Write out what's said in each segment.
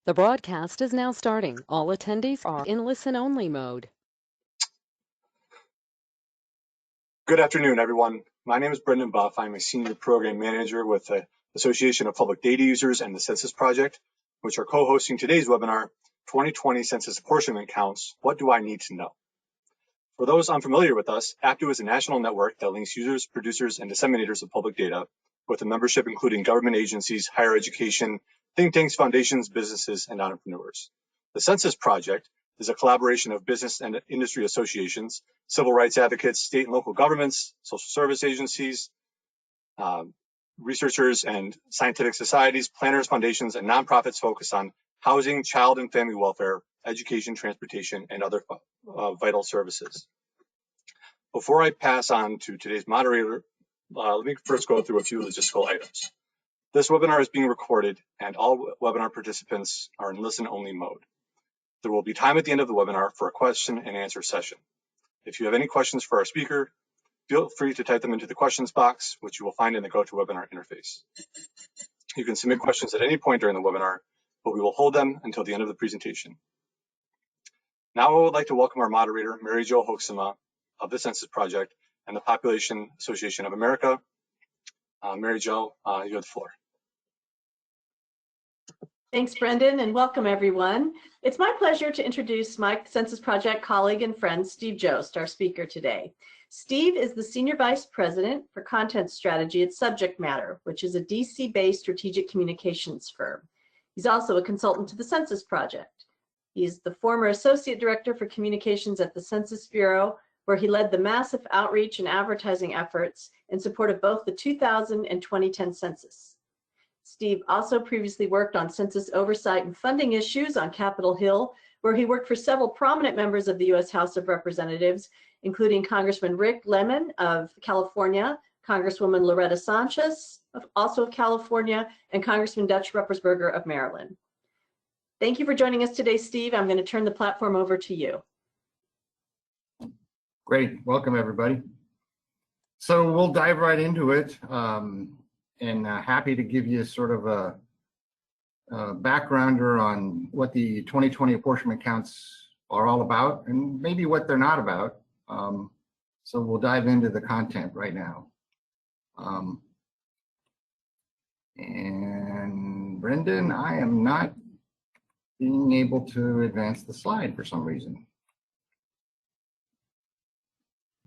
The broadcast is now starting. All attendees are in listen-only mode. Good afternoon, everyone. My name is Brendan Buff. I'm a Senior Program Manager with the Association of Public Data Users and the Census Project, which are co-hosting today's webinar, 2020 Census Apportionment Counts, What Do I Need to Know? For those unfamiliar with us, APDU is a national network that links users, producers, and disseminators of public data with a membership including government agencies, higher education, think tanks, foundations, businesses, and entrepreneurs. The Census Project is a collaboration of business and industry associations, civil rights advocates, state and local governments, social service agencies, researchers and scientific societies, planners, foundations, and nonprofits focused on housing, child and family welfare, education, transportation, and other vital services. Before I pass on to today's moderator, let me first go through a few logistical items. This webinar is being recorded and all webinar participants are in listen-only mode. There will be time at the end of the webinar for a question and answer session. If you have any questions for our speaker, feel free to type them into the questions box, which you will find in the GoToWebinar interface. You can submit questions at any point during the webinar, but we will hold them until the end of the presentation. Now I would like to welcome our moderator, Mary Jo Hoeksema of the Census Project and the Population Association of America. Mary Jo, you have the floor. Thanks, Brendan, and welcome everyone. It's my pleasure to introduce my Census Project colleague and friend, Steve Jost, our speaker today. Steve is the Senior Vice President for Content Strategy at Subject Matter, which is a DC-based strategic communications firm. He's also a consultant to the Census Project. He's the former Associate Director for Communications at the Census Bureau, where he led the massive outreach and advertising efforts in support of both the 2000 and 2010 census. Steve also previously worked on census oversight and funding issues on Capitol Hill, where he worked for several prominent members of the U.S. House of Representatives, including Congressman Rick Lemon of California, Congresswoman Loretta Sanchez, also of California, and Congressman Dutch Ruppersberger of Maryland. Thank you for joining us today, Steve. I'm going to turn the platform over to you. Great. Welcome, everybody. So we'll dive right into it. And happy to give you sort of a backgrounder on what the 2020 apportionment counts are all about and maybe what they're not about. So we'll dive into the content right now. And Brendan, I am not being able to advance the slide for some reason.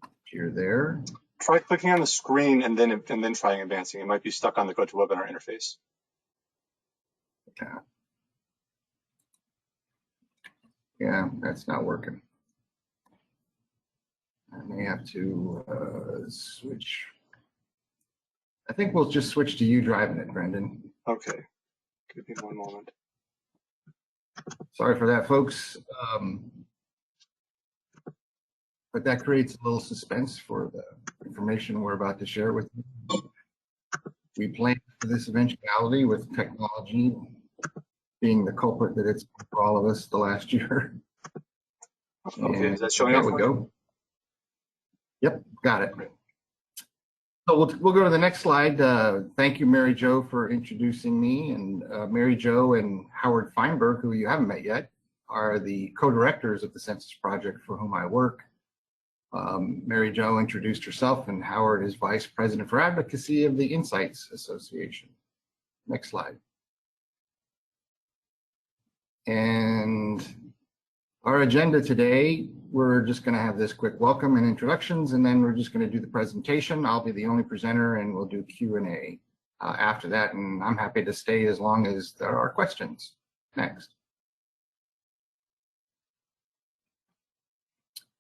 If you're there. Try clicking on the screen and then trying advancing. It might be stuck on the GoToWebinar interface. Yeah, that's not working. I may have to switch. I think we'll just switch to you driving it, Brendan. Okay, give me one moment. Sorry for that, folks. But that creates a little suspense for the information we're about to share with you. We planned for this eventuality with technology being the culprit that it's for all of us the last year. Okay, is that showing up? There we go. Yep, got it. So we'll go to the next slide. Thank you, Mary Jo, for introducing me. And Mary Jo and Howard Feinberg, who you haven't met yet, are the co-directors of the Census Project for whom I work. Mary Jo introduced herself, and Howard is Vice President for Advocacy of the Insights Association. Next slide. And our agenda today, we're just going to have this quick welcome and introductions, and then we're just going to do the presentation. I'll be the only presenter, and we'll do Q&A after that, and I'm happy to stay as long as there are questions. Next.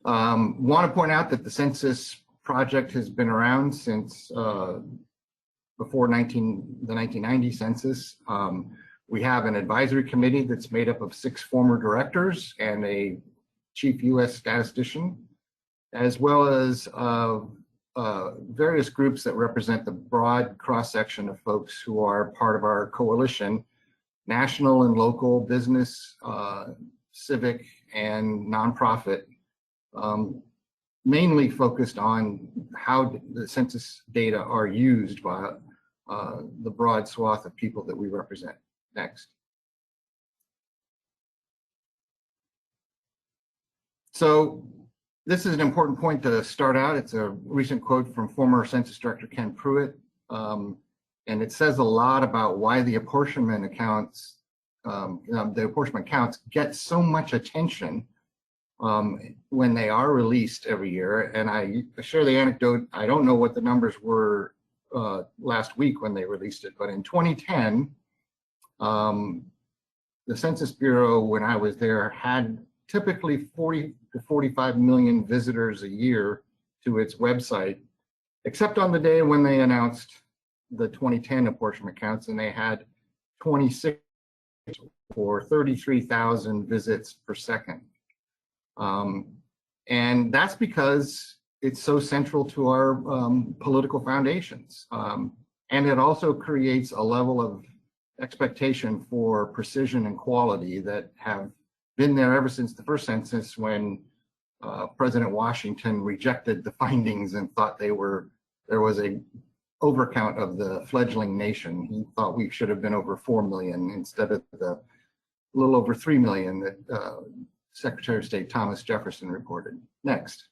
Want to point out that the Census Project has been around since before the 1990 census. We have an advisory committee that's made up of 6 former directors and a chief U.S. statistician, as well as various groups that represent the broad cross-section of folks who are part of our coalition, national and local, business, civic, and nonprofit. Mainly focused on how the census data are used by the broad swath of people that we represent. Next. So this is an important point to start out. It's a recent quote from former Census Director Ken Pruitt, and it says a lot about why the apportionment counts get so much attention when they are released every year. And I share the anecdote. I don't know what the numbers were last week when they released it, but in 2010, the Census Bureau, when I was there, had typically 40 to 45 million visitors a year to its website, except on the day when they announced the 2010 apportionment counts, and they had 26 or 33,000 visits per second. And that's because it's so central to our political foundations. And it also creates a level of expectation for precision and quality that have been there ever since the first census, when President Washington rejected the findings and thought there was a overcount of the fledgling nation. He thought we should have been over 4 million instead of the little over 3 million that Secretary of State Thomas Jefferson reported. Next.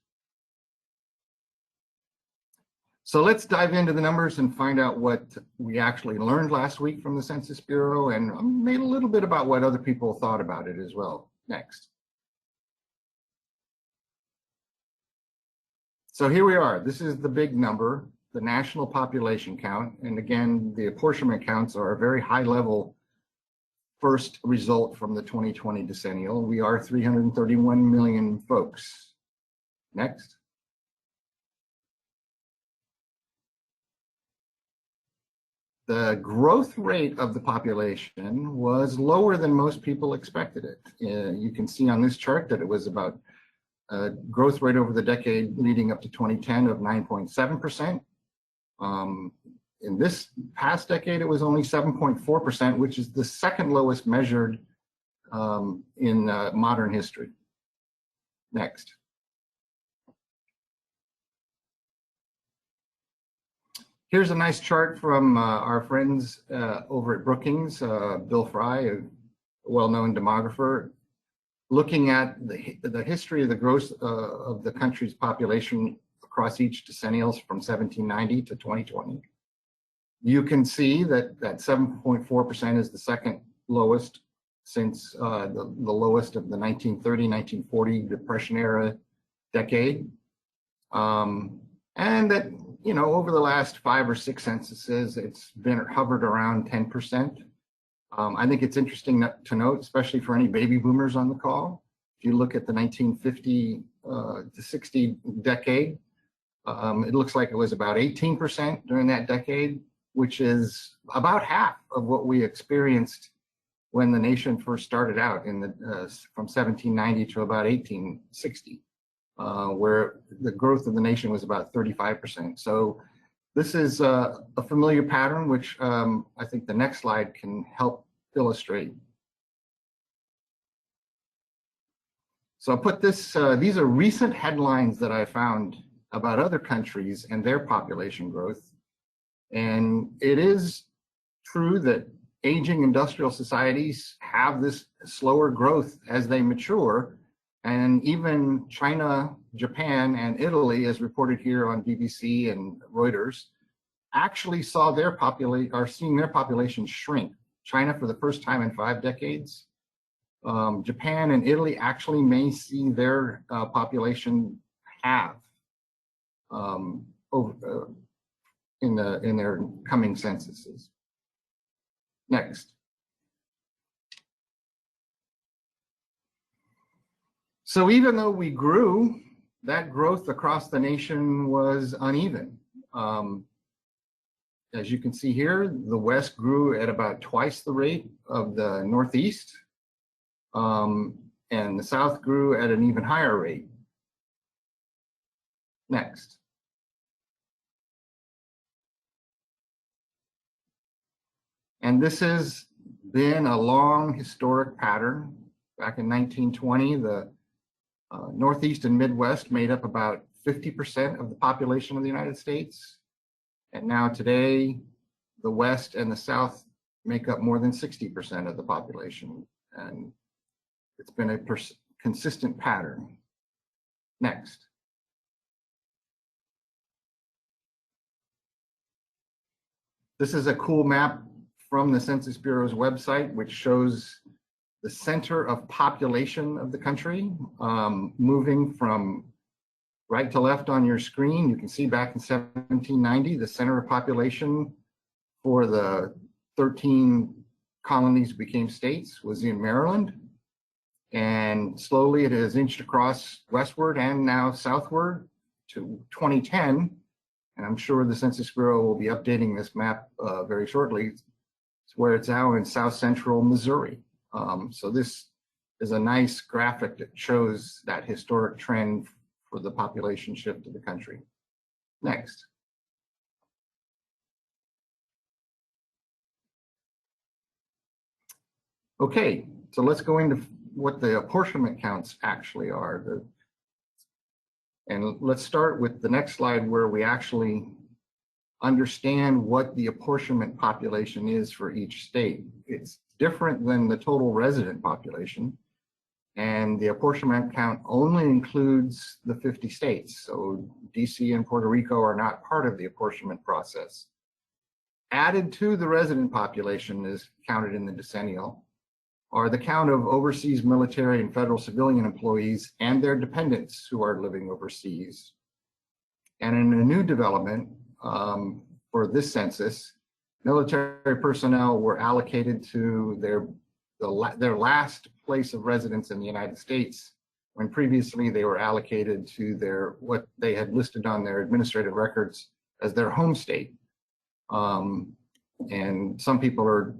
So let's dive into the numbers and find out what we actually learned last week from the Census Bureau, and made a little bit about what other people thought about it as well. Next. So here we are. This is the big number, the national population count. And again, the apportionment counts are a very high level first result from the 2020 decennial. We are 331 million folks. Next. The growth rate of the population was lower than most people expected it. You can see on this chart that it was about a growth rate over the decade leading up to 2010 of 9.7%. In this past decade, it was only 7.4%, which is the second lowest measured in modern history. Next. Here's a nice chart from our friends over at Brookings, Bill Fry, a well-known demographer, looking at the history of the growth of the country's population across each decennial from 1790 to 2020. You can see that 7.4% is the second lowest since the lowest of the 1930-1940 Depression era decade. And that, you know, over the last 5 or 6 censuses, it's been hovered around 10%. I think it's interesting to note, especially for any baby boomers on the call, if you look at the 1950 to 60 decade, it looks like it was about 18% during that decade, which is about half of what we experienced when the nation first started out in the from 1790 to about 1860. Where the growth of the nation was about 35%. So this is a familiar pattern, which I think the next slide can help illustrate. So I put this, these are recent headlines that I found about other countries and their population growth. And it is true that aging industrial societies have this slower growth as they mature. And even China, Japan, and Italy, as reported here on BBC and Reuters, actually saw their seeing their population shrink. China for the first time in 5 decades. Japan and Italy actually may see their population halve in their coming censuses. Next. So even though we grew, that growth across the nation was uneven. As you can see here, the West grew at about twice the rate of the Northeast, and the South grew at an even higher rate. Next. And this has been a long historic pattern. Back in 1920, the Northeast and Midwest made up about 50% of the population of the United States. And now today, the West and the South make up more than 60% of the population. And it's been a consistent pattern. Next. This is a cool map from the Census Bureau's website, which shows the center of population of the country, moving from right to left on your screen. You can see back in 1790, the center of population for the 13 colonies became states was in Maryland. And slowly it has inched across westward and now southward to 2010. And I'm sure the Census Bureau will be updating this map very shortly. It's where it's now in south central Missouri. So this is a nice graphic that shows that historic trend for the population shift of the country. Next. Okay, so let's go into what the apportionment counts actually are. And let's start with the next slide where we actually understand what the apportionment population is for each state. It's different than the total resident population. And the apportionment count only includes the 50 states. So DC and Puerto Rico are not part of the apportionment process. Added to the resident population is counted in the decennial are the count of overseas military and federal civilian employees and their dependents who are living overseas. And in a new development for this census, military personnel were allocated to their last place of residence in the United States, when previously they were allocated to what they had listed on their administrative records as their home state. And some people are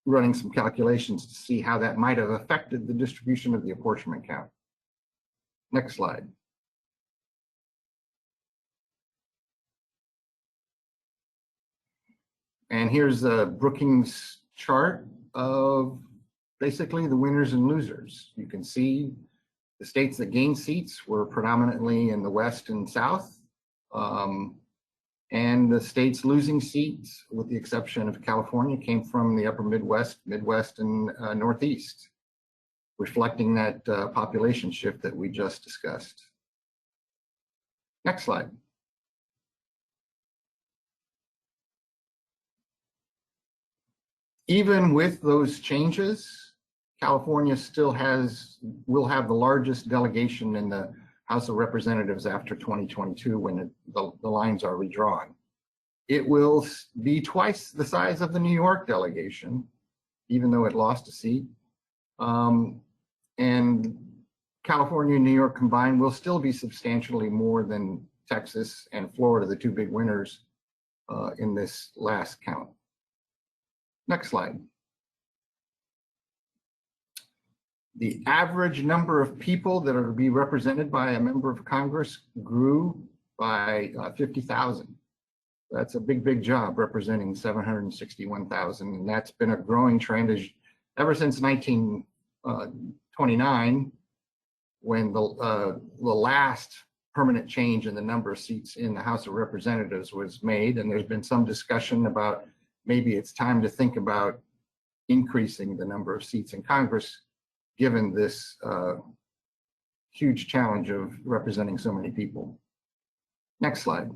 running some calculations to see how that might have affected the distribution of the apportionment count. Next slide. And here's the Brookings chart of basically the winners and losers. You can see the states that gained seats were predominantly in the West and South. And the states losing seats, with the exception of California, came from the upper Midwest, and Northeast, reflecting that population shift that we just discussed. Next slide. Even with those changes, California still will have the largest delegation in the House of Representatives after 2022 when the lines are redrawn. It will be twice the size of the New York delegation, even though it lost a seat. And California and New York combined will still be substantially more than Texas and Florida, the two big winners in this last count. Next slide. The average number of people that are to be represented by a member of Congress grew by 50,000. That's a big job, representing 761,000. And that's been a growing trend ever since 1929, when the last permanent change in the number of seats in the House of Representatives was made. And there's been some discussion about maybe it's time to think about increasing the number of seats in Congress, given this huge challenge of representing so many people. Next slide.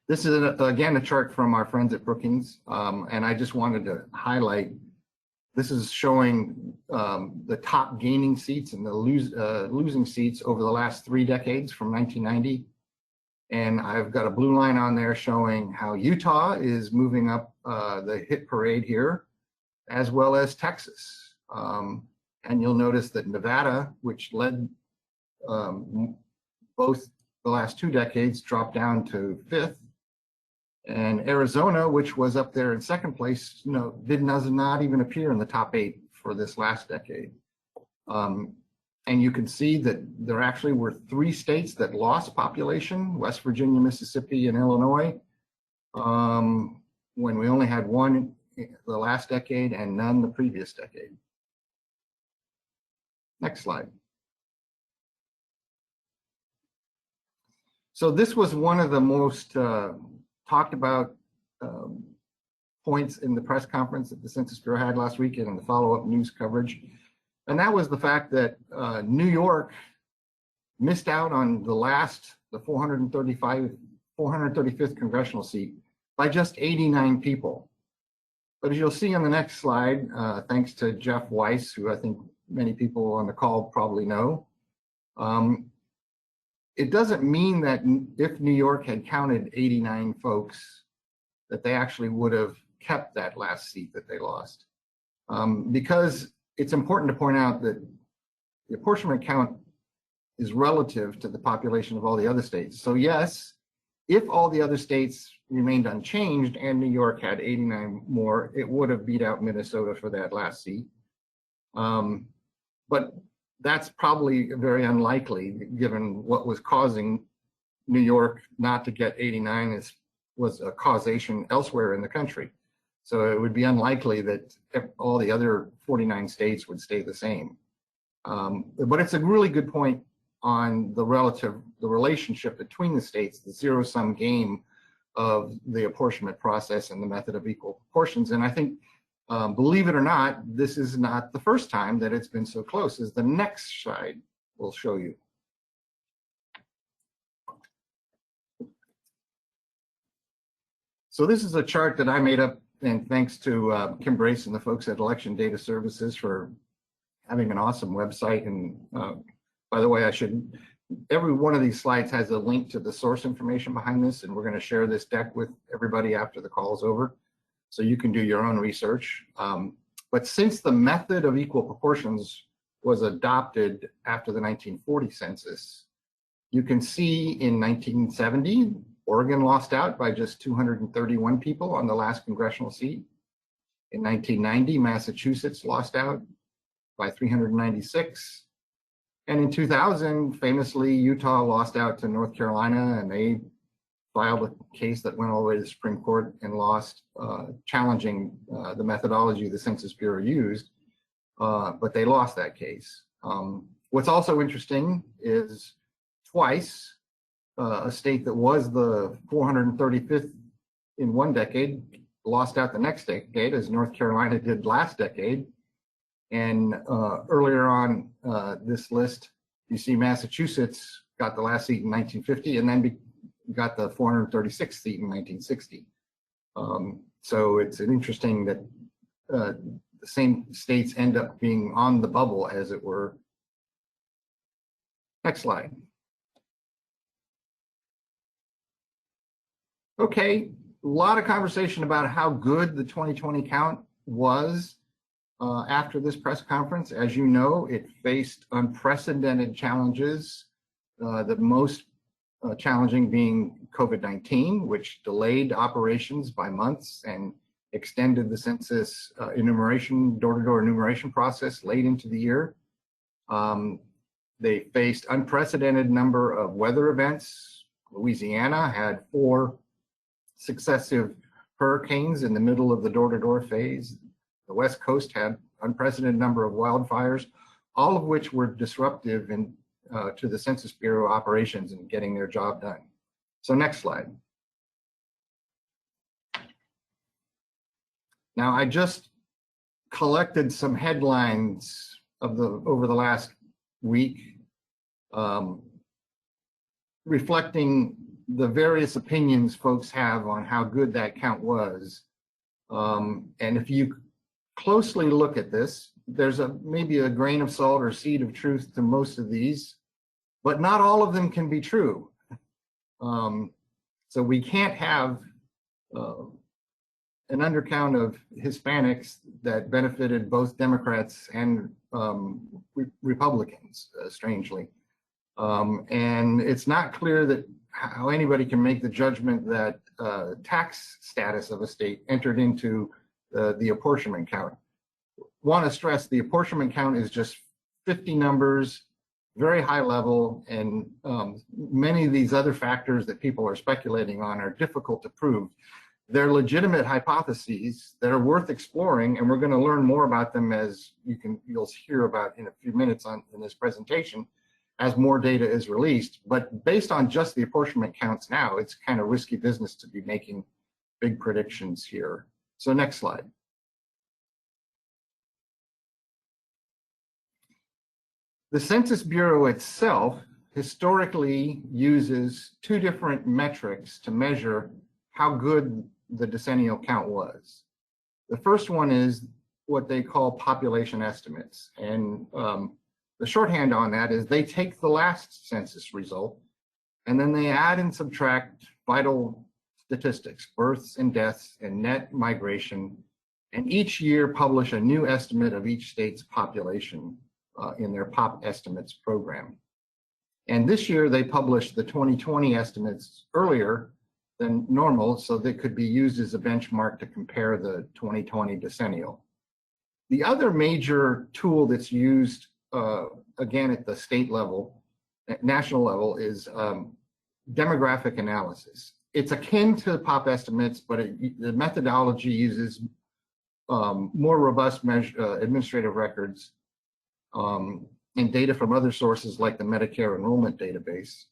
This is, again, a chart from our friends at Brookings, and I just wanted to highlight, this is showing the top gaining seats and the losing seats over the last 3 decades from 1990. And I've got a blue line on there showing how Utah is moving up the hit parade here, as well as Texas. And you'll notice that Nevada, which led both the last 2 decades, dropped down to 5th. And Arizona, which was up there in 2nd place, does not even appear in the top 8 for this last decade. And you can see that there actually were 3 states that lost population: West Virginia, Mississippi, and Illinois, when we only had 1 the last decade and none the previous decade. Next slide. So this was one of the most talked about points in the press conference that the Census Bureau had last week and in the follow-up news coverage. And that was the fact that New York missed out on the 435th congressional seat by just 89 people. But as you'll see on the next slide, thanks to Jeff Weiss, who I think many people on the call probably know, it doesn't mean that if New York had counted 89 folks, that they actually would have kept that last seat that they lost. Because it's important to point out that the apportionment count is relative to the population of all the other states. So yes, if all the other states remained unchanged and New York had 89 more, it would have beat out Minnesota for that last seat. But that's probably very unlikely given what was causing New York not to get 89 was a causation elsewhere in the country. So it would be unlikely that all the other 49 states would stay the same. But it's a really good point on the relationship between the states, the zero-sum game of the apportionment process and the method of equal proportions. And I think, believe it or not, this is not the first time that it's been so close, as the next slide will show you. So this is a chart that I made up, and thanks to Kim Brace and the folks at Election Data Services for having an awesome website. And by the way, every one of these slides has a link to the source information behind this, and we're going to share this deck with everybody after the call is over, so you can do your own research. But since the method of equal proportions was adopted after the 1940 census, you can see in 1970, Oregon lost out by just 231 people on the last congressional seat. In 1990, Massachusetts lost out by 396. And in 2000, famously, Utah lost out to North Carolina, and they filed a case that went all the way to the Supreme Court and lost, challenging the methodology the Census Bureau used, but they lost that case. What's also interesting is twice, a state that was the 435th in one decade lost out the next decade, as North Carolina did last decade. And earlier on this list, you see Massachusetts got the last seat in 1950 and then got the 436th seat in 1960. So it's an interesting that the same states end up being on the bubble, as it were. Next slide. Okay, a lot of conversation about how good the 2020 count was. After this press conference, as you know, it faced unprecedented challenges, the most challenging being COVID-19, which delayed operations by months and extended the census enumeration, door-to-door enumeration process late into the year. They faced unprecedented number of weather events. Louisiana had 4 successive hurricanes in the middle of the door-to-door phase. The West Coast had unprecedented number of wildfires, all of which were disruptive to the Census Bureau operations and getting their job done. So next slide. Now, I just collected some headlines over the last week, reflecting the various opinions folks have on how good that count was. And if you closely look at this, there's maybe a grain of salt or seed of truth to most of these, but not all of them can be true. So we can't have an undercount of Hispanics that benefited both Democrats and Republicans, strangely. And it's not clear that how anybody can make the judgment that tax status of a state entered into the apportionment count. Want to stress the apportionment count is just 50 numbers, very high level, and many of these other factors that people are speculating on are difficult to prove. They're legitimate hypotheses that are worth exploring, and we're going to learn more about them as you'll hear about in a few minutes in this presentation as more data is released. But based on just the apportionment counts now, it's kind of risky business to be making big predictions here. So next slide. The Census Bureau itself historically uses two different metrics to measure how good the decennial count was. The first one is what they call population estimates. And the shorthand on that is they take the last census result and then they add and subtract vital statistics, births and deaths and net migration, and each year publish a new estimate of each state's population in their POP estimates program. And this year they published the 2020 estimates earlier than normal, so they could be used as a benchmark to compare the 2020 decennial. The other major tool that's used, again, at the state level, at national level, is demographic analysis. It's akin to POP estimates, but the methodology uses more robust administrative records and data from other sources like the Medicare enrollment database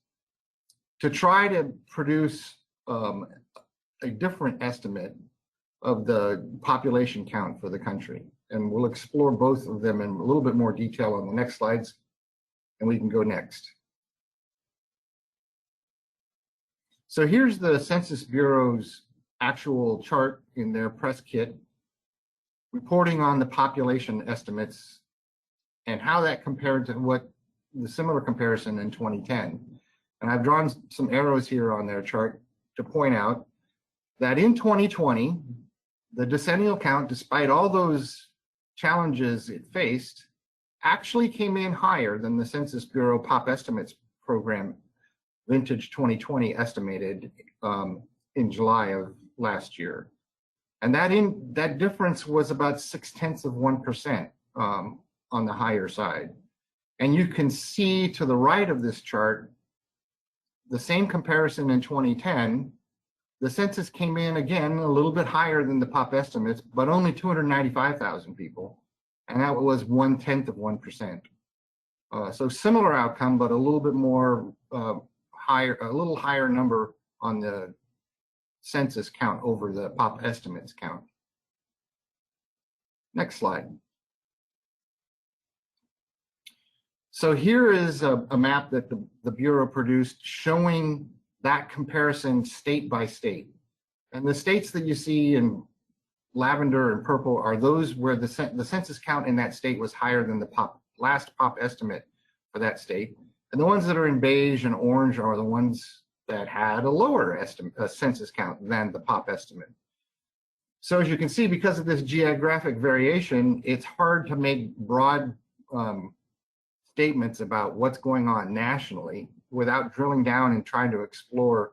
to try to produce a different estimate of the population count for the country. And we'll explore both of them in a little bit more detail on the next slides, and we can go next. So here's the Census Bureau's actual chart in their press kit, reporting on the population estimates and how that compared to what the similar comparison in 2010. And I've drawn some arrows here on their chart to point out that in 2020, the decennial count, despite all those challenges it faced, actually came in higher than the Census Bureau POP estimates program vintage 2020 estimated in July of last year. And that difference was about 0.6% on the higher side. And you can see to the right of this chart, the same comparison in 2010, the census came in again a little bit higher than the POP estimates, but only 295,000 people. And that was 0.1%. So similar outcome, but a little bit more higher, a little higher number on the census count over the POP estimates count. Next slide. So here is a map that the Bureau produced showing that comparison state by state. And the states that you see in lavender and purple are those where the census count in that state was higher than the last POP estimate for that state. And the ones that are in beige and orange are the ones that had a lower census count than the POP estimate. So as you can see, because of this geographic variation, it's hard to make broad statements about what's going on nationally without drilling down and trying to explore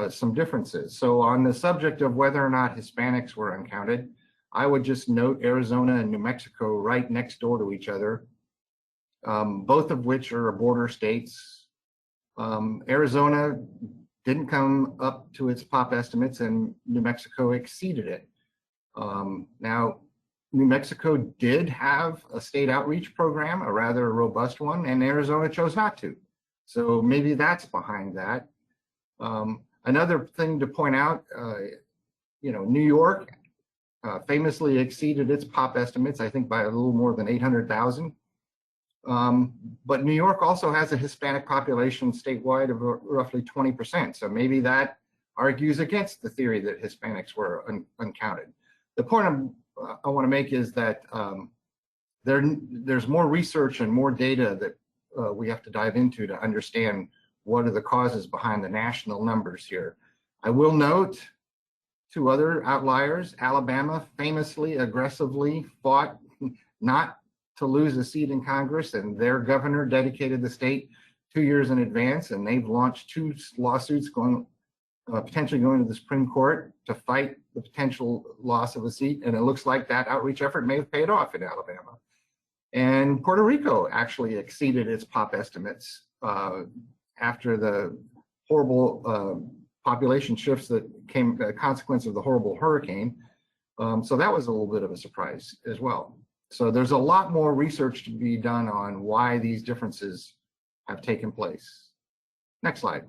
some differences. So on the subject of whether or not Hispanics were uncounted, I would just note Arizona and New Mexico right next door to each other, both of which are border states. Arizona didn't come up to its POP estimates and New Mexico exceeded it. Now, New Mexico did have a state outreach program, a rather robust one, and Arizona chose not to. So maybe that's behind that. Another thing to point out, New York famously exceeded its POP estimates, I think by a little more than 800,000. But New York also has a Hispanic population statewide of roughly 20%. So maybe that argues against the theory that Hispanics were uncounted. The point I want to make is that there's more research and more data that we have to dive into to understand what are the causes behind the national numbers here. I will note two other outliers. Alabama famously, aggressively fought not to lose a seat in Congress, and their governor dedicated the state 2 years in advance, and they've launched 2 lawsuits potentially going to the Supreme Court to fight the potential loss of a seat, and it looks like that outreach effort may have paid off in Alabama. And Puerto Rico actually exceeded its POP estimates after the horrible population shifts that came a consequence of the horrible hurricane. So that was a little bit of a surprise as well. So there's a lot more research to be done on why these differences have taken place. Next slide.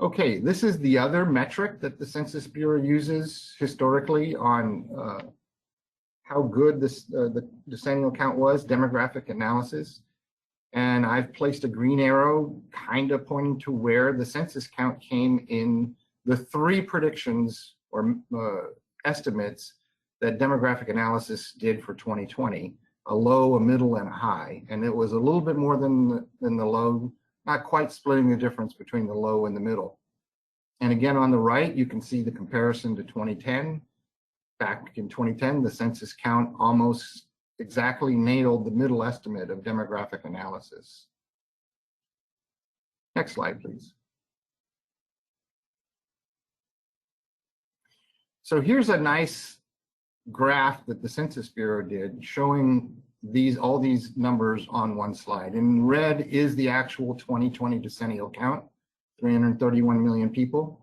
Okay, this is the other metric that the Census Bureau uses historically on how good the decennial count was, demographic analysis. And I've placed a green arrow kind of pointing to where the census count came in the three predictions or estimates that demographic analysis did for 2020, a low, a middle, and a high. And it was a little bit more than the low, not quite splitting the difference between the low and the middle. And again, on the right, you can see the comparison to 2010. Back in 2010, the census count almost exactly nailed the middle estimate of demographic analysis. Next slide, please. So here's a nice graph that the Census Bureau did showing all these numbers on one slide. In red is the actual 2020 decennial count, 331 million people.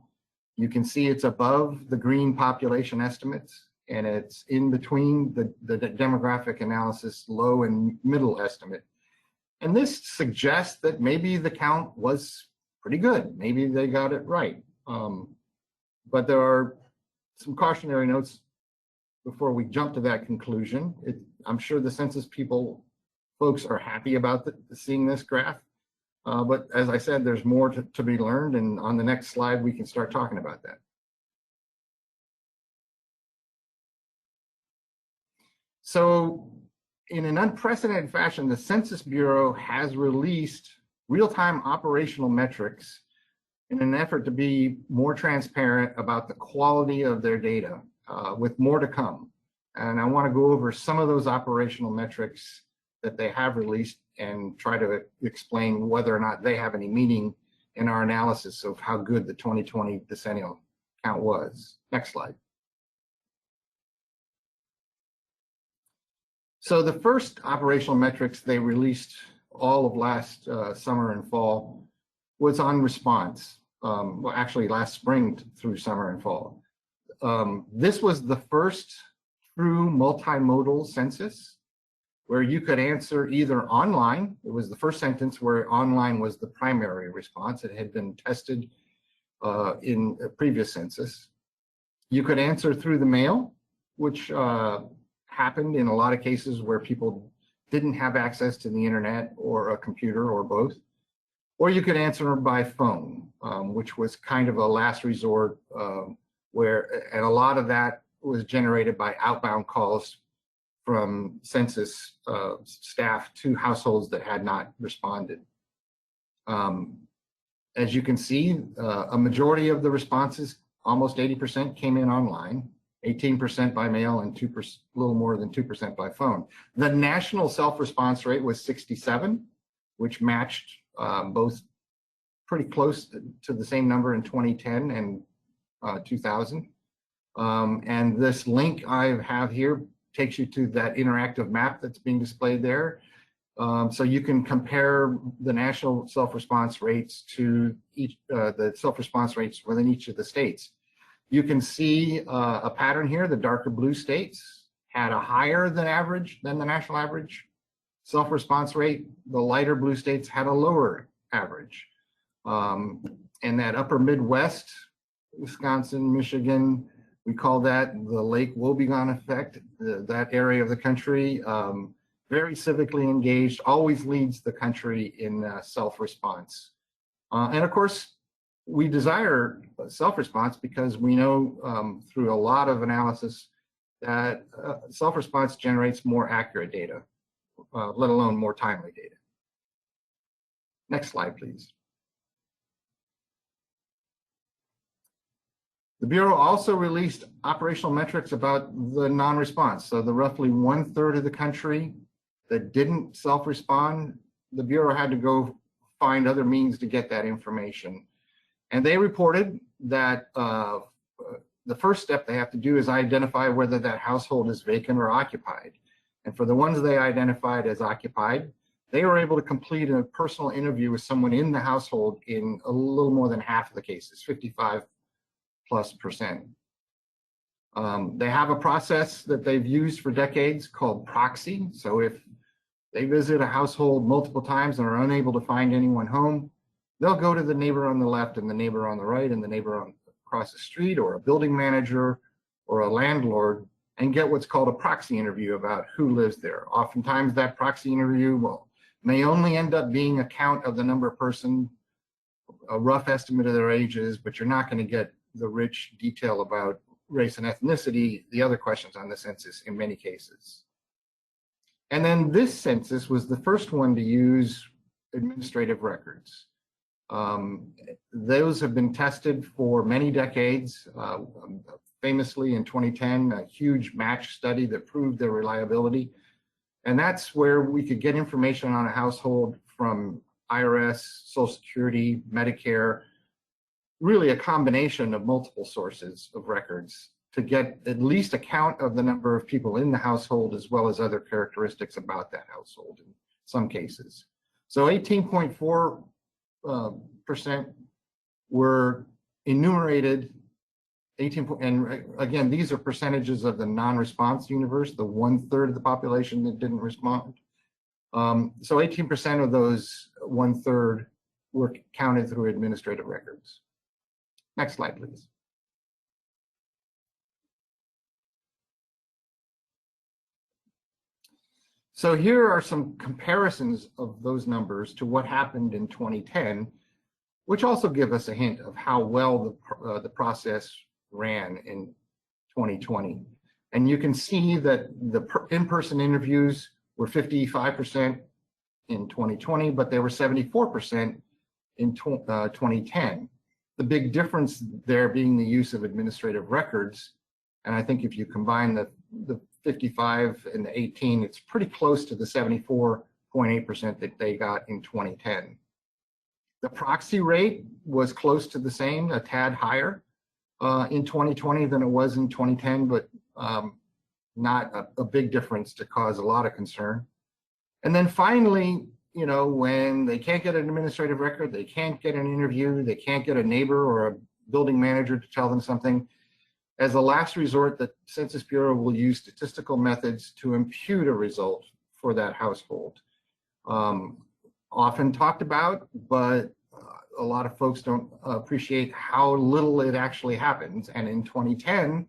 You can see it's above the green population estimates, and it's in between the demographic analysis low and middle estimate. And this suggests that maybe the count was pretty good. Maybe they got it right. But there are some cautionary notes before we jump to that conclusion. I'm sure the census folks are happy about seeing this graph. But as I said, there's more to be learned, and on the next slide, we can start talking about that. So in an unprecedented fashion, the Census Bureau has released real-time operational metrics in an effort to be more transparent about the quality of their data, with more to come. And I want to go over some of those operational metrics that they have released and try to explain whether or not they have any meaning in our analysis of how good the 2020 decennial count was. Next slide. So the first operational metrics they released all of last summer and fall was on response. Well, actually last spring through summer and fall. This was the first true multimodal census where you could answer either online. It was the first sentence where online was the primary response. It had been tested in a previous census. You could answer through the mail, which happened in a lot of cases where people didn't have access to the internet or a computer or both. Or you could answer by phone, which was kind of a last resort and a lot of that was generated by outbound calls from census staff to households that had not responded. As you can see, a majority of the responses, almost 80%, came in online, 18% by mail, and a little more than 2% by phone. The national self-response rate was 67, which matched both pretty close to the same number in 2010 and 2000. And this link I have here takes you to that interactive map that's being displayed there. So you can compare the national self-response rates to the self-response rates within each of the states. You can see a pattern here. The darker blue states had a higher than the national average self-response rate. The lighter blue states had a lower average. And that upper Midwest, Wisconsin, Michigan, we call that the Lake Wobegon effect. That area of the country, very civically engaged, always leads the country in self-response. And of course, we desire self-response because we know through a lot of analysis that self-response generates more accurate data, let alone more timely data. Next slide, please. The Bureau also released operational metrics about the non-response. So the roughly 1/3 of the country that didn't self-respond, the Bureau had to go find other means to get that information. And they reported that the first step they have to do is identify whether that household is vacant or occupied. And for the ones they identified as occupied, they were able to complete a personal interview with someone in the household in a little more than half of the cases, 55+%. They have a process that they've used for decades called proxy. So if they visit a household multiple times and are unable to find anyone home, they'll go to the neighbor on the left and the neighbor on the right and the neighbor across the street, or a building manager or a landlord, and get what's called a proxy interview about who lives there. Oftentimes that proxy interview may only end up being a count of the number of person, a rough estimate of their ages, but you're not going to get the rich detail about race and ethnicity, the other questions on the census in many cases. And then this census was the first one to use administrative records. Those have been tested for many decades. Famously in 2010, a huge match study that proved their reliability. And that's where we could get information on a household from IRS, Social Security, Medicare, really a combination of multiple sources of records to get at least a count of the number of people in the household, as well as other characteristics about that household in some cases. So 18.4% were enumerated. And again, these are percentages of the non-response universe, the 1/3 of the population that didn't respond. So 18% of those 1/3 were counted through administrative records. Next slide, please. So here are some comparisons of those numbers to what happened in 2010, which also give us a hint of how well the process ran in 2020. And you can see that the in-person interviews were 55% in 2020, but they were 74% in 2010. The big difference there being the use of administrative records. And I think if you combine the 55 and the 18, it's pretty close to the 74.8% that they got in 2010. The proxy rate was close to the same, a tad higher in 2020 than it was in 2010, but not a big difference to cause a lot of concern. And then finally, you know, when they can't get an administrative record, they can't get an interview, they can't get a neighbor or a building manager to tell them something, as a last resort, the Census Bureau will use statistical methods to impute a result for that household. Often talked about, but a lot of folks don't appreciate how little it actually happens. And in 2010,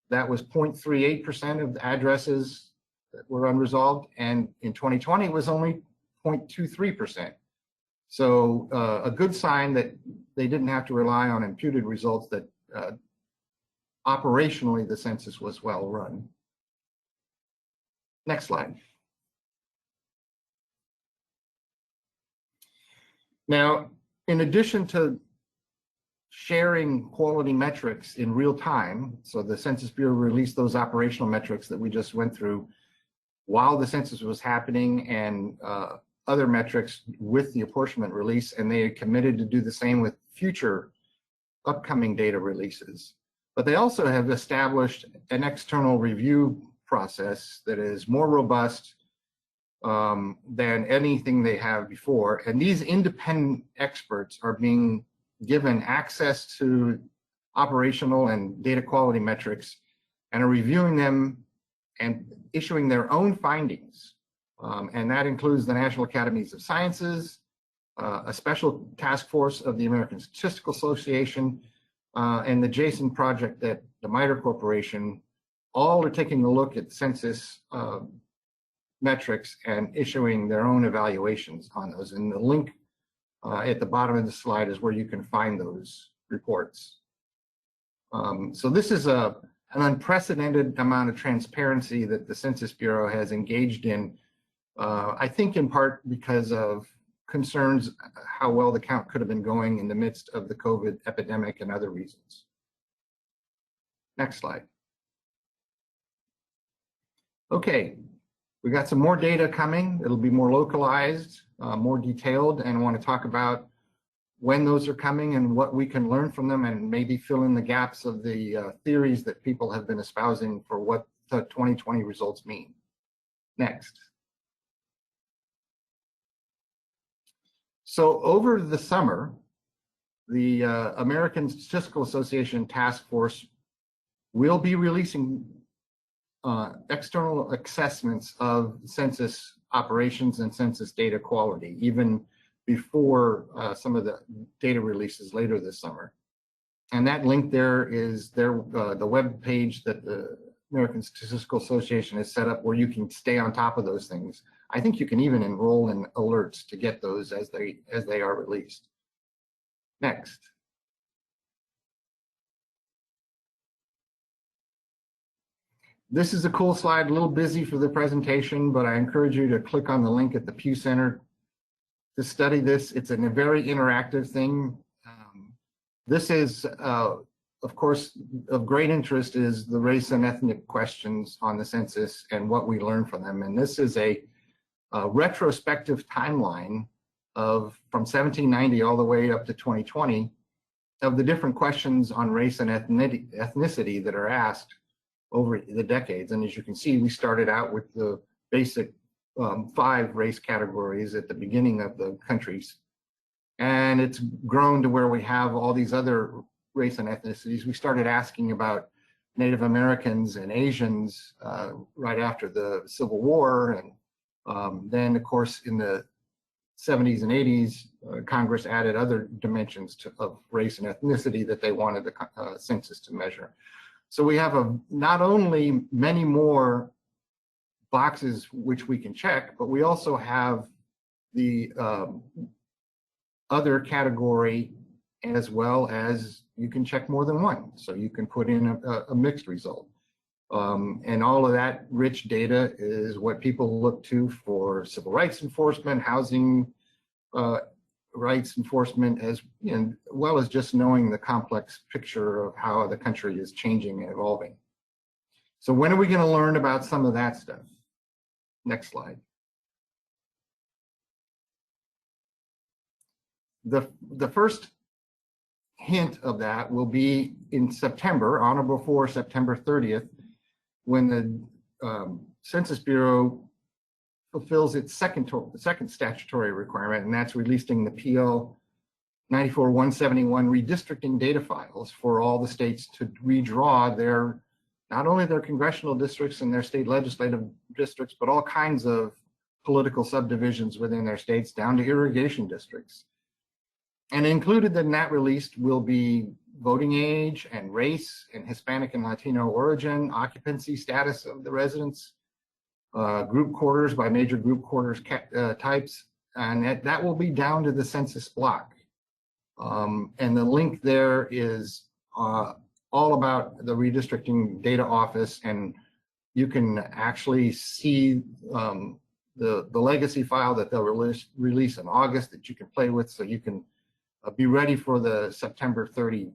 that was 0.38% of the addresses that were unresolved. And in 2020, it was only 0.23%. So a good sign that they didn't have to rely on imputed results, that operationally the census was well run. Next slide. Now, in addition to sharing quality metrics in real time, so the Census Bureau released those operational metrics that we just went through while the census was happening, and other metrics with the apportionment release, and they committed to do the same with future upcoming data releases. But they also have established an external review process that is more robust than anything they have before. And these independent experts are being given access to operational and data quality metrics and are reviewing them and issuing their own findings. And that includes the National Academies of Sciences, a special task force of the American Statistical Association, and the Jason project at the MITRE Corporation. All are taking a look at census metrics and issuing their own evaluations on those. And the link at the bottom of the slide is where you can find those reports. So this is an unprecedented amount of transparency that the Census Bureau has engaged in, I think in part because of concerns how well the count could have been going in the midst of the COVID epidemic and other reasons. Next slide. Okay, we got some more data coming. It'll be more localized, more detailed, and I want to talk about when those are coming and what we can learn from them, and maybe fill in the gaps of the theories that people have been espousing for what the 2020 results mean. Next. So over the summer, the American Statistical Association Task Force will be releasing external assessments of census operations and census data quality, even before some of the data releases later this summer. And that link there is the web page that the American Statistical Association has set up where you can stay on top of those things. I think you can even enroll in alerts to get those as they are released. Next. This is a cool slide, a little busy for the presentation, but I encourage you to click on the link at the Pew Center to study this. It's a very interactive thing. This is, of course, of great interest is the race and ethnic questions on the census and what we learn from them. And this is a retrospective timeline of from 1790 all the way up to 2020 of the different questions on race and ethnicity that are asked over the decades. And as you can see, we started out with the basic 5 race categories at the beginning of the countries. And it's grown to where we have all these other race and ethnicities. We started asking about Native Americans and Asians right after the Civil War. And then, of course, in the 70s and 80s, Congress added other dimensions of race and ethnicity that they wanted the census to measure. So we have not only many more boxes which we can check, but we also have the other category as well as you can check more than one. So you can put in a mixed result. And all of that rich data is what people look to for civil rights enforcement, housing rights enforcement, as well as just knowing the complex picture of how the country is changing and evolving. So when are we going to learn about some of that stuff? Next slide. The first hint of that will be in September, on or before September 30th, when the Census Bureau fulfills its second statutory requirement, and that's releasing the PL 94-171 redistricting data files for all the states to redraw not only their congressional districts and their state legislative districts, but all kinds of political subdivisions within their states down to irrigation districts. And included in that release will be voting age and race and Hispanic and Latino origin, occupancy status of the residents, group quarters by major group quarters types, and that will be down to the census block. And the link there is all about the redistricting data office, and you can actually see the legacy file that they'll release in August that you can play with, so you can be ready for the September 30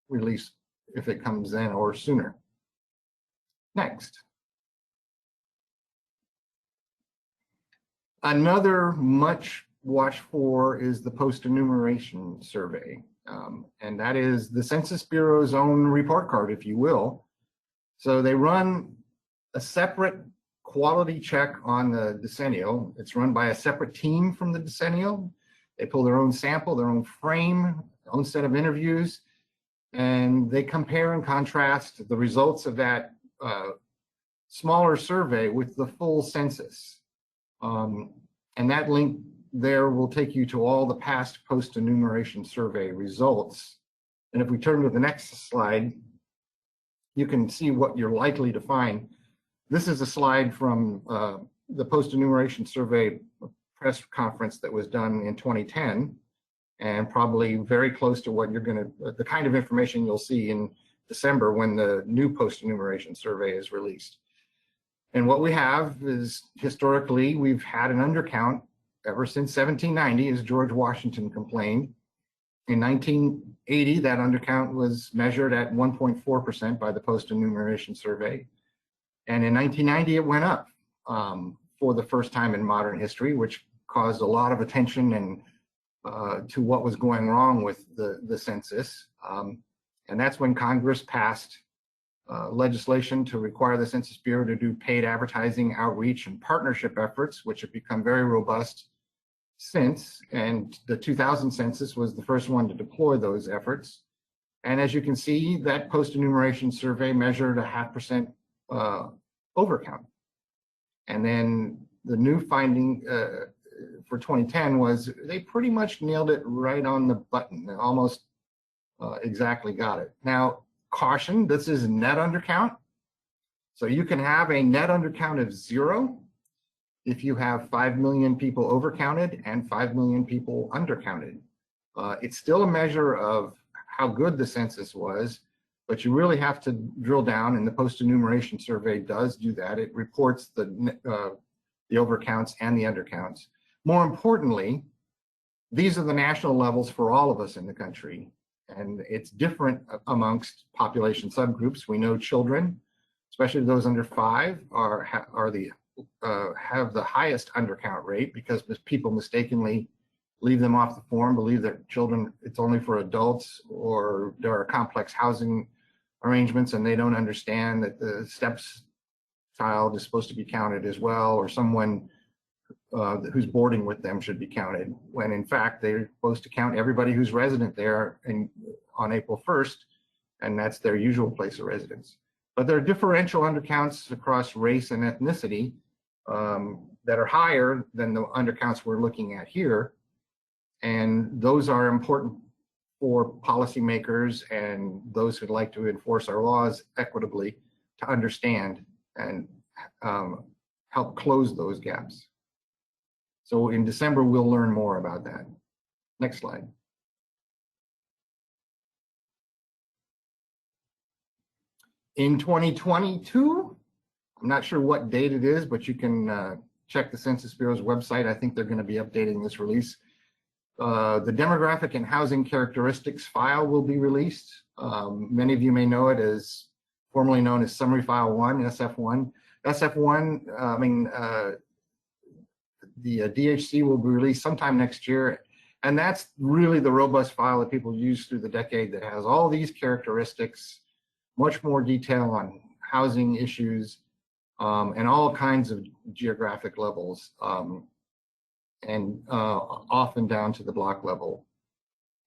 release if it comes in or sooner. Next. Another much watched for is the post-enumeration survey. And that is the Census Bureau's own report card, if you will. So they run a separate quality check on the decennial. It's run by a separate team from the decennial. They pull their own sample, their own frame, their own set of interviews, and they compare and contrast the results of that smaller survey with the full census. And that link there will take you to all the past post-enumeration survey results. And if we turn to the next slide, you can see what you're likely to find. This is a slide from the post-enumeration survey press conference that was done in 2010, and probably very close to what the kind of information you'll see in December when the new post-enumeration survey is released. And what we have is, historically, we've had an undercount ever since 1790, as George Washington complained. In 1980, that undercount was measured at 1.4% by the post-enumeration survey. And in 1990, it went up for the first time in modern history, which caused a lot of attention and to what was going wrong with the census. And that's when Congress passed legislation to require the Census Bureau to do paid advertising, outreach, and partnership efforts, which have become very robust since. And the 2000 census was the first one to deploy those efforts. And as you can see, that post-enumeration survey measured a 0.5% overcount. And then the new finding for 2010 was they pretty much nailed it right on the button. They almost exactly got it. Now, caution, this is net undercount. So you can have a net undercount of 0 if you have 5 million people overcounted and 5 million people undercounted. It's still a measure of how good the census was, but you really have to drill down, and the post-enumeration survey does do that. It reports the overcounts and the undercounts. More importantly, these are the national levels for all of us in the country, and it's different amongst population subgroups. We know children, especially those under 5, have the highest undercount rate because people mistakenly leave them off the form, believe that children, it's only for adults, or there are complex housing arrangements and they don't understand that the steps child is supposed to be counted as well, or someone who's boarding with them should be counted, when in fact they're supposed to count everybody who's resident there on April 1st, and that's their usual place of residence. But there are differential undercounts across race and ethnicity that are higher than the undercounts we're looking at here. And those are important for policymakers and those who'd like to enforce our laws equitably to understand and help close those gaps. So in December, we'll learn more about that. Next slide. In 2022, I'm not sure what date it is, but you can check the Census Bureau's website. I think they're going to be updating this release. The demographic and housing characteristics file will be released. Many of you may know it as formerly known as Summary File 1, SF1. SF1, the DHC will be released sometime next year. And that's really the robust file that people use through the decade that has all these characteristics, much more detail on housing issues, and all kinds of geographic levels, and often down to the block level.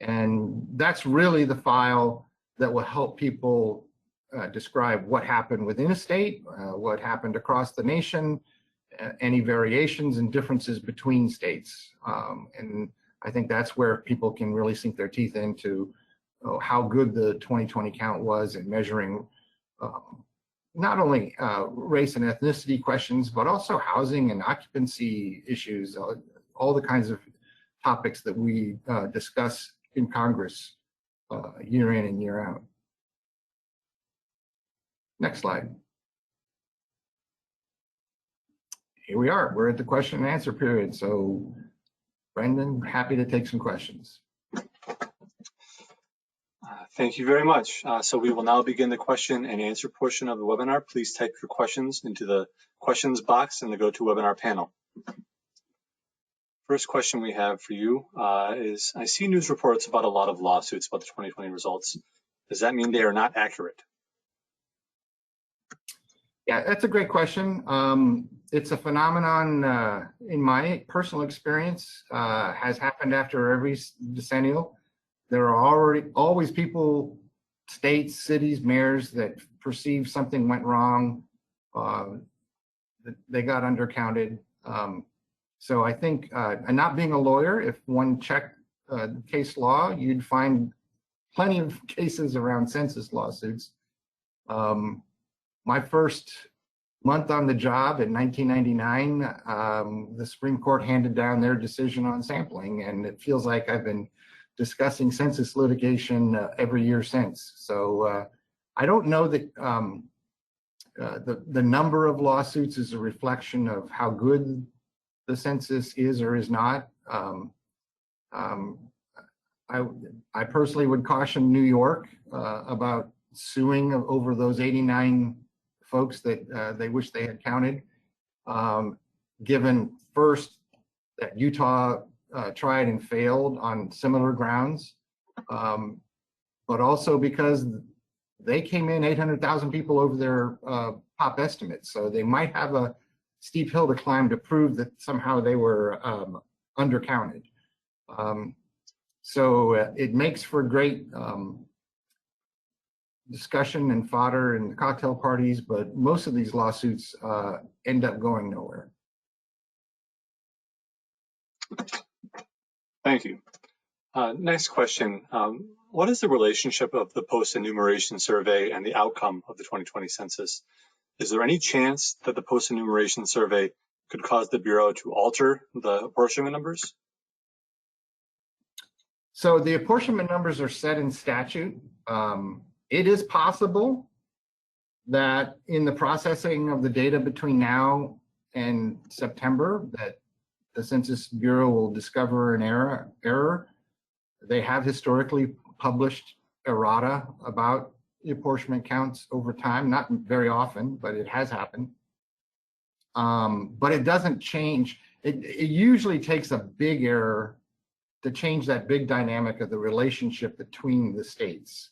And that's really the file that will help people describe what happened within a state, what happened across the nation, any variations and differences between states. And I think that's where people can really sink their teeth into how good the 2020 count was in measuring not only race and ethnicity questions, but also housing and occupancy issues, all the kinds of topics that we discuss in Congress year in and year out. Next slide. Here we are. We're at the question and answer period. So, Brendan, happy to take some questions. Thank you very much. So we will now begin the question and answer portion of the webinar. Please type your questions into the questions box in the GoToWebinar panel. First question we have for you is, I see news reports about a lot of lawsuits about the 2020 results. Does that mean they are not accurate? Yeah, that's a great question. It's a phenomenon in my personal experience, has happened after every decennial. There are always people, states, cities, mayors that perceive something went wrong, that they got undercounted. So I think, and not being a lawyer, if one checked case law, you'd find plenty of cases around census lawsuits. My first month on the job in 1999, the Supreme Court handed down their decision on sampling, and it feels like I've been discussing census litigation every year since. So I don't know that the number of lawsuits is a reflection of how good the census is or is not. I personally would caution New York about suing over those 89 folks that they wish they had counted, given first that Utah tried and failed on similar grounds, but also because they came in 800,000 people over their pop estimates. So they might have a steep hill to climb to prove that somehow they were undercounted. So it makes for great discussion and fodder and cocktail parties, but most of these lawsuits end up going nowhere. Thank you. Next question. What is the relationship of the post-enumeration survey and the outcome of the 2020 census? Is there any chance that the post-enumeration survey could cause the Bureau to alter the apportionment numbers? So the apportionment numbers are set in statute. It is possible that in the processing of the data between now and September, that the Census Bureau will discover an error. They have historically published errata about the apportionment counts over time, not very often, but it has happened. But it doesn't change. It usually takes a big error to change that big dynamic of the relationship between the states.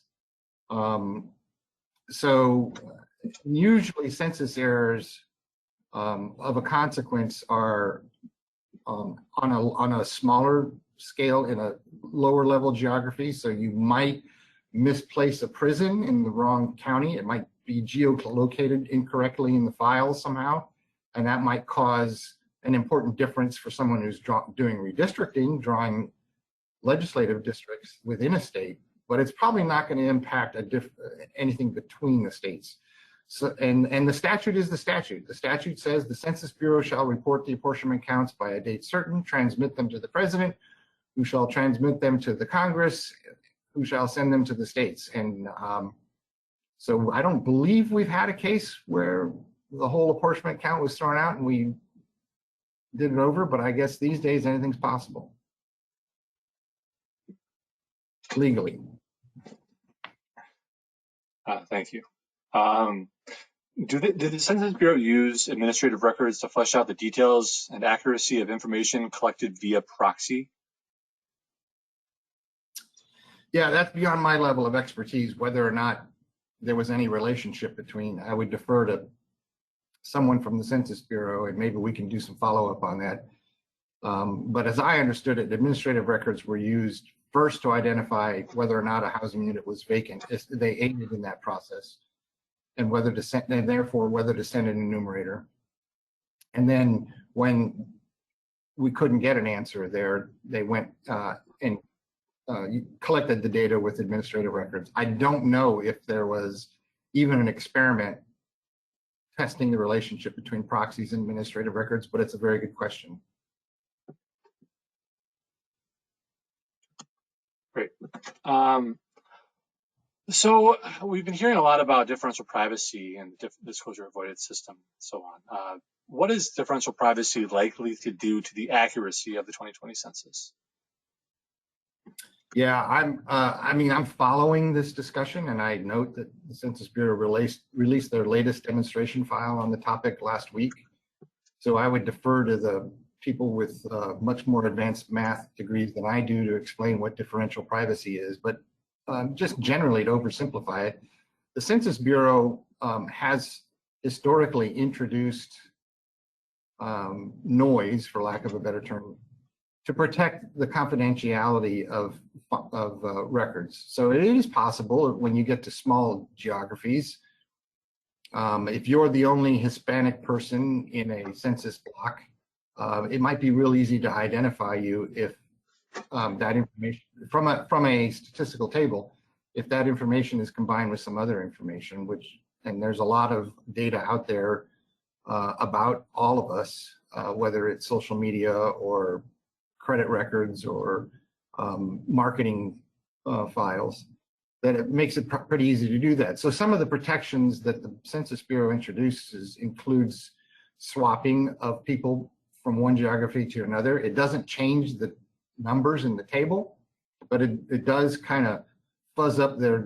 So usually census errors of a consequence are on a smaller scale in a lower level geography. So you might misplace a prison in the wrong county. It might be geolocated incorrectly in the files somehow, and that might cause an important difference for someone who's doing redistricting, drawing legislative districts within a state, but it's probably not going to impact anything between the states. So, and the statute is the statute. The statute says the Census Bureau shall report the apportionment counts by a date certain, transmit them to the president, who shall transmit them to the Congress, who shall send them to the states. And so I don't believe we've had a case where the whole apportionment count was thrown out and we did it over, but I guess these days anything's possible legally. Thank you. Did the Census Bureau use administrative records to flesh out the details and accuracy of information collected via proxy? Yeah, that's beyond my level of expertise, whether or not there was any relationship between. I would defer to someone from the Census Bureau, and maybe we can do some follow-up on that. But as I understood it, administrative records were used first to identify whether or not a housing unit was vacant. They aided in that process, and whether to send, and therefore whether to send an enumerator. And then when we couldn't get an answer there, they went and collected the data with administrative records. I don't know if there was even an experiment testing the relationship between proxies and administrative records, but it's a very good question. Great. So we've been hearing a lot about differential privacy and disclosure avoidance system and so on. What is differential privacy likely to do to the accuracy of the 2020 census? Yeah, I'm following this discussion, and I note that the Census Bureau released their latest demonstration file on the topic last week. So I would defer to the people with much more advanced math degrees than I do to explain what differential privacy is. But just generally, to oversimplify it, the Census Bureau has historically introduced noise, for lack of a better term, to protect the confidentiality of records. So it is possible when you get to small geographies, if you're the only Hispanic person in a census block, it might be real easy to identify you if that information from a statistical table, if that information is combined with some other information, and there's a lot of data out there about all of us, whether it's social media or credit records or marketing files, that it makes it pretty easy to do that. So some of the protections that the Census Bureau introduces includes swapping of people from one geography to another. It doesn't change the numbers in the table, but it does kind of fuzz up their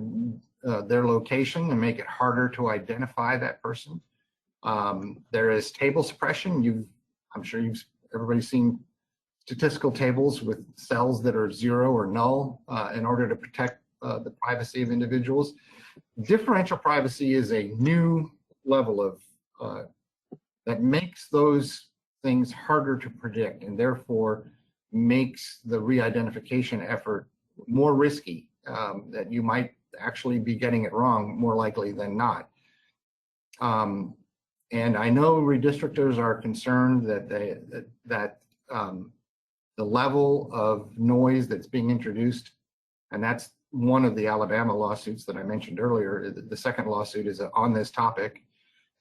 location and make it harder to identify that person. There is table suppression. I'm sure everybody's seen statistical tables with cells that are 0 or null in order to protect the privacy of individuals. Differential privacy is a new level of that makes those things harder to predict, and therefore makes the re-identification effort more risky, that you might actually be getting it wrong more likely than not. And I know redistrictors are concerned that the level of noise that's being introduced, and that's one of the Alabama lawsuits that I mentioned earlier. The second lawsuit is on this topic,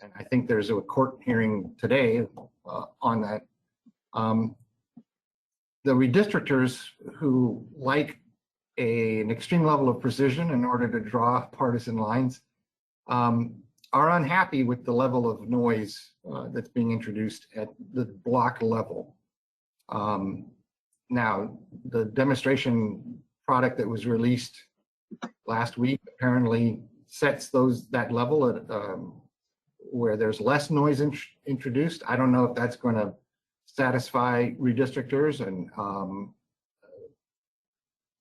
and I think there's a court hearing today on that. The redistrictors who like an extreme level of precision in order to draw partisan lines are unhappy with the level of noise that's being introduced at the block level. Now, the demonstration product that was released last week apparently sets that level at where there's less noise introduced. I don't know if that's going to satisfy redistrictors, and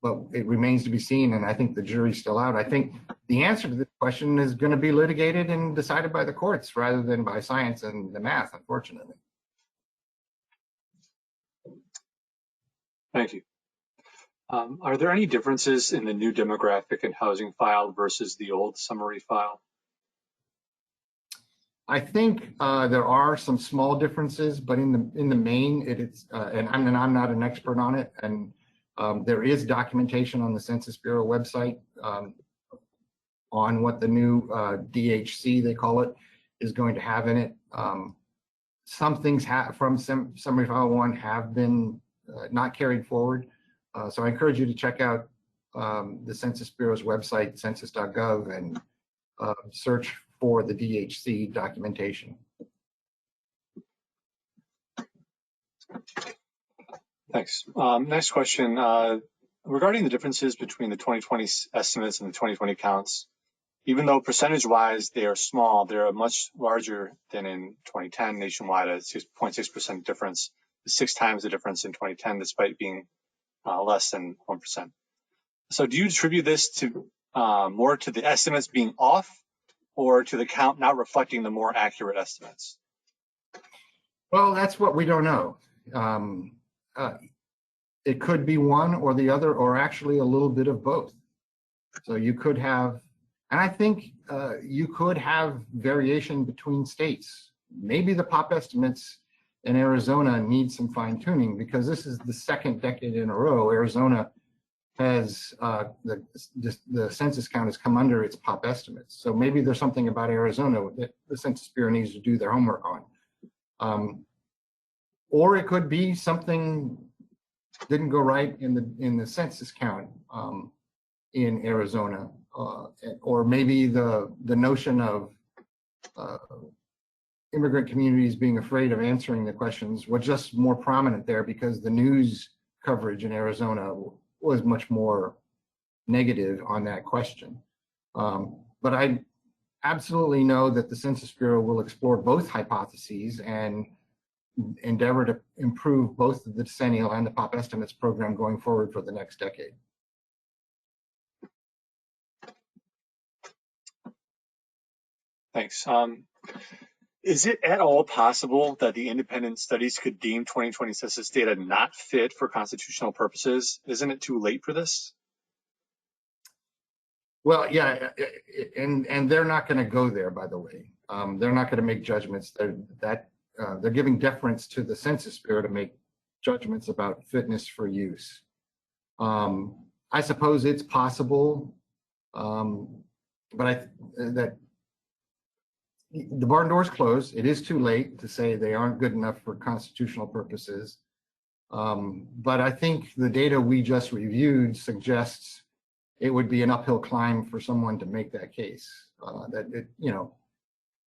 but it remains to be seen, and I think the jury's still out. I think the answer to this question is going to be litigated and decided by the courts rather than by science and the math, unfortunately. Thank you. Are there any differences in the new demographic and housing file versus the old summary file? I think there are some small differences, but in the main, it's and I'm not an expert on it, and there is documentation on the Census Bureau website on what the new DHC, they call it, is going to have in it. Some things from Summary File 1 have been not carried forward. So I encourage you to check out the Census Bureau's website, census.gov, and search for the DHC documentation. Thanks. Next question. Regarding the differences between the 2020 estimates and the 2020 counts, even though percentage-wise they are small, they are much larger than in 2010 nationwide, a 6.6% difference, 6 times the difference in 2010, despite being less than 1%. So do you attribute this to more to the estimates being off, or to the count not reflecting the more accurate estimates? Well, that's what we don't know. It could be one or the other, or actually a little bit of both. So you could have, and I think you could have variation between states. Maybe the pop estimates in Arizona need some fine tuning, because this is the second decade in a row Arizona has the census count has come under its pop estimates. So maybe there's something about Arizona that the Census Bureau needs to do their homework on. Or it could be something didn't go right in the census count in Arizona, or maybe the notion of immigrant communities being afraid of answering the questions was just more prominent there because the news coverage in Arizona was much more negative on that question. But I absolutely know that the Census Bureau will explore both hypotheses and endeavor to improve both the decennial and the pop estimates program going forward for the next decade. Thanks. Is it at all possible that the independent studies could deem 2020 census data not fit for constitutional purposes? Isn't it too late for this? Well, yeah, and they're not going to go there, by the way. They're not going to make judgments. They're giving deference to the Census Bureau to make judgments about fitness for use. I suppose it's possible, but that the barn door's closed. It is too late to say they aren't good enough for constitutional purposes. But I think the data we just reviewed suggests it would be an uphill climb for someone to make that case.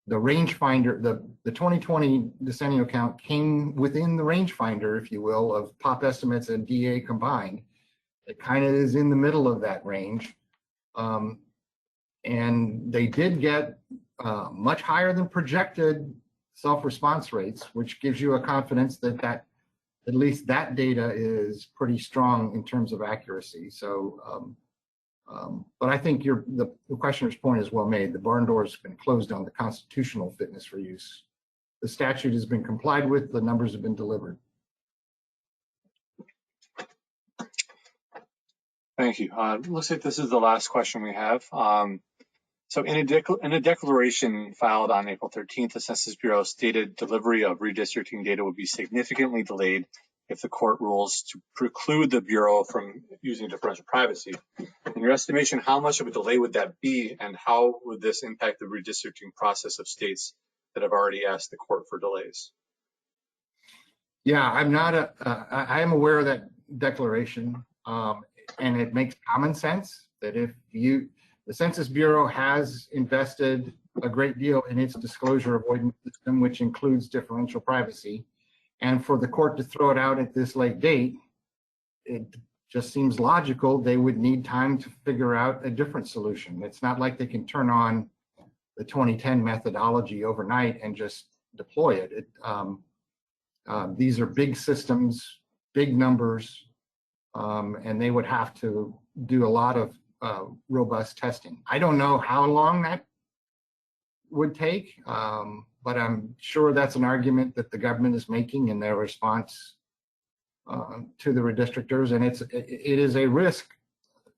The rangefinder, the 2020 decennial count came within the rangefinder, if you will, of pop estimates and DA combined. It kind of is in the middle of that range. And they did get much higher than projected self-response rates, which gives you a confidence that at least that data is pretty strong in terms of accuracy. So, but I think the questioner's point is well made. The barn door has been closed on the constitutional fitness for use. The statute has been complied with. The numbers have been delivered. Thank you. Looks like this is the last question we have. So in a declaration filed on April 13th, the Census Bureau stated delivery of redistricting data would be significantly delayed if the court rules to preclude the Bureau from using differential privacy. In your estimation, how much of a delay would that be, and how would this impact the redistricting process of states that have already asked the court for delays? Yeah, I am aware of that declaration, and it makes common sense that if the Census Bureau has invested a great deal in its disclosure avoidance system, which includes differential privacy, and for the court to throw it out at this late date, it just seems logical they would need time to figure out a different solution. It's not like they can turn on the 2010 methodology overnight and just deploy it. These are big systems, big numbers, and they would have to do a lot of robust testing. I don't know how long that would take, but I'm sure that's an argument that the government is making in their response to the redistrictors, and it is a risk.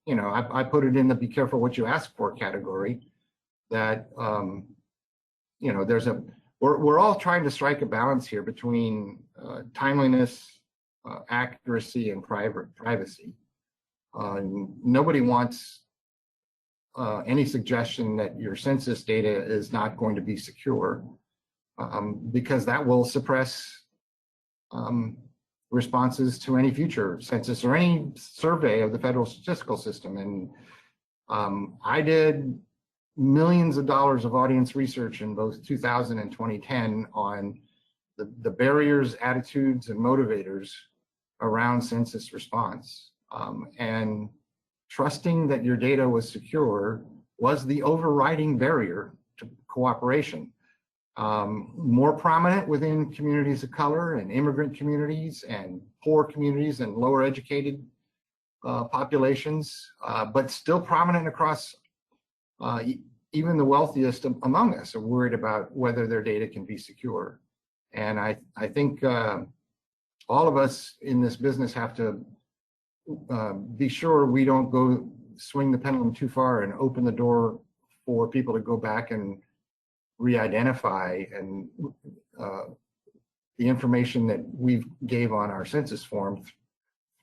You know, I put it in the be careful what you ask for category. That you know, we're all trying to strike a balance here between timeliness, accuracy, and privacy. Nobody wants any suggestion that your census data is not going to be secure, because that will suppress responses to any future census or any survey of the federal statistical system. And I did millions of dollars of audience research in both 2000 and 2010 on the barriers, attitudes, and motivators around census response. And trusting that your data was secure was the overriding barrier to cooperation. More prominent within communities of color and immigrant communities and poor communities and lower educated populations, but still prominent across even the wealthiest among us are worried about whether their data can be secure. And I think all of us in this business have to be sure we don't go swing the pendulum too far and open the door for people to go back and re-identify and the information that we gave on our census form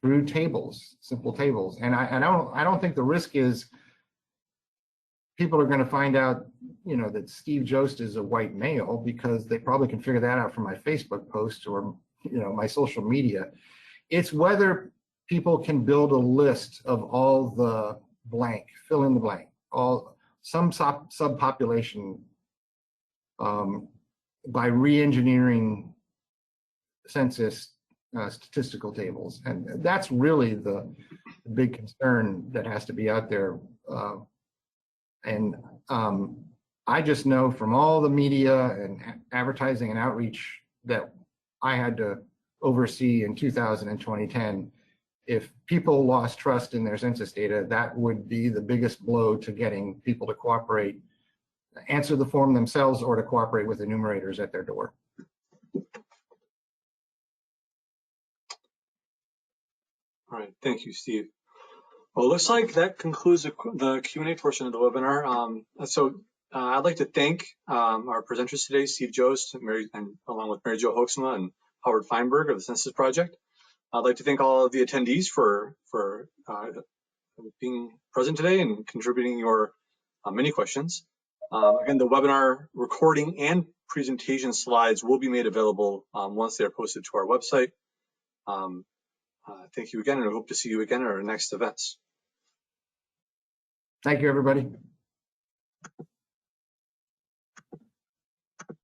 through tables, simple tables. And I don't think the risk is people are going to find out, you know, that Steve Jost is a white male, because they probably can figure that out from my Facebook post or, you know, my social media. It's whether people can build a list of all the blank, fill in the blank, some subpopulation by re-engineering census statistical tables. And that's really the big concern that has to be out there. And I just know from all the media and advertising and outreach that I had to oversee in 2000 and 2010, if people lost trust in their census data, that would be the biggest blow to getting people to cooperate, answer the form themselves, or to cooperate with enumerators at their door. All right, thank you, Steve. Well, it looks like that concludes the Q&A portion of the webinar. I'd like to thank our presenters today, Steve Jost, along with Mary Jo Hoeksma and Howard Feinberg of the Census Project. I'd like to thank all of the attendees for being present today and contributing your many questions. Again, the webinar recording and presentation slides will be made available once they're posted to our website. Thank you again, and I hope to see you again at our next events. Thank you, everybody.